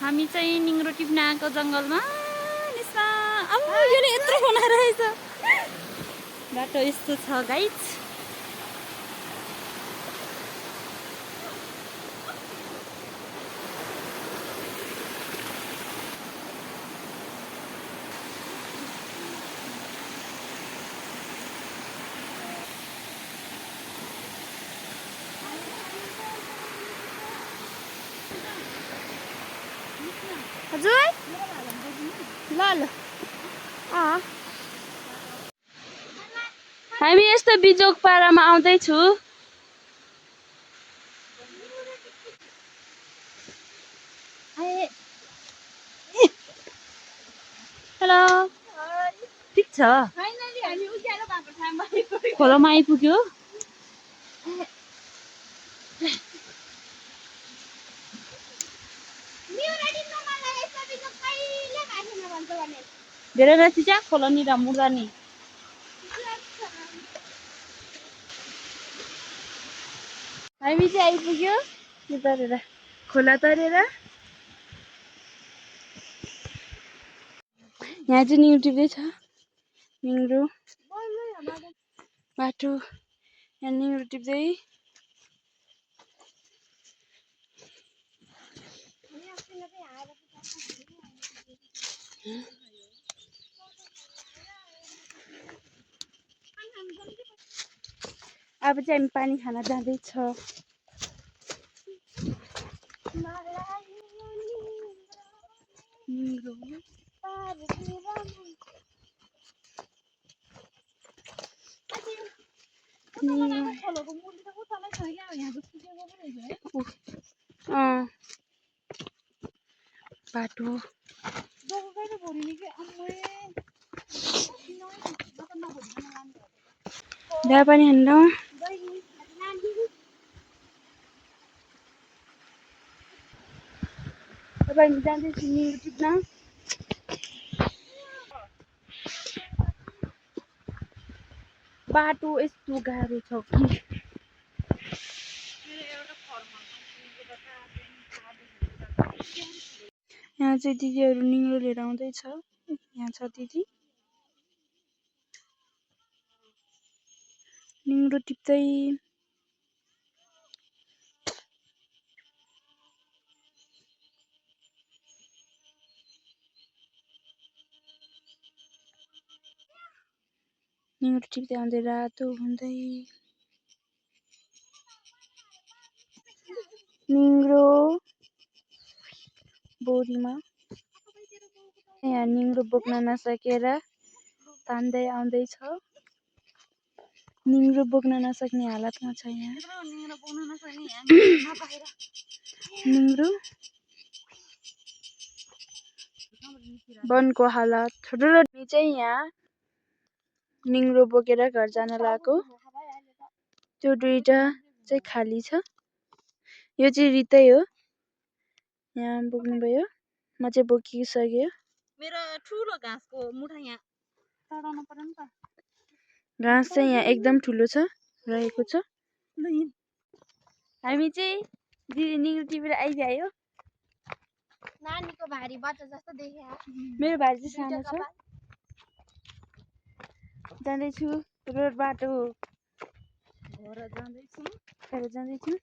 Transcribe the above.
हामी चाहिँ निङ्रो टिप्न आएको जङ्गलमा निस्मा। अब यो नि यत्रो बनाएर रहेछ। बाटो यस्तो छ गाइस। हजुर ल ल हामी यस्तो बिजोक पारामा आउँदैछु। हेलो ठिक छ। खोलामा आइपुग्यो। धेरै राति जा खोलानी र मुर्दानी हामी चाहिँ आइपुग्यो यो तरेर खोला तरेर। यहाँ चाहिँ निङ्रो टिप्दै छ। निङ्रो बाटो यहाँ निङ्रो टिप्दै। अब चाहिँ हामी पानी खान जाँदैछ। बाटो दा पनि हान्नु। अब हामी जाँदैछौँ निङ्रो टिप्न। बाटो यस्तो गाह्रो छ कि यहाँ चाहिँ दिदीहरू निङ्रो लिएर आउँदैछ। यहाँ छ दिदी निङ्रो टिप्दै। निङ्रो टिप्दै आउँदै रातो हुँदै निङ्रो बोरीमा। यहाँ निङ्रो बोक्न नसकेर तान्दै आउँदैछ। निङ्रो बोक्न नसक्ने हालतमा छ यहाँ निङ्रो। वनको हालत चाहिँ यहाँ निङ्रो बोकेर घर जान लागेको। त्यो दुईटा चाहिँ खाली छ। यो चाहिँ रितै हो। यहाँ बोक्नुभयो। म चाहिँ बोकिसक्यो। मेरो ठुलो घाँसको मुठा यहाँ चढाउनु पर्यो नि त। घाँस चाहिँ यहाँ एकदम ठुलो छ रहेको छ। हामी चाहिँ दिदी निङ्रो टिपेर आइभ्यायो। नानीको भारी बच्चा जस्तो देखिया। मेरो भारी चाहिँ सानो छ। जाँदैछु रोड बाटो घर जाँदैछु।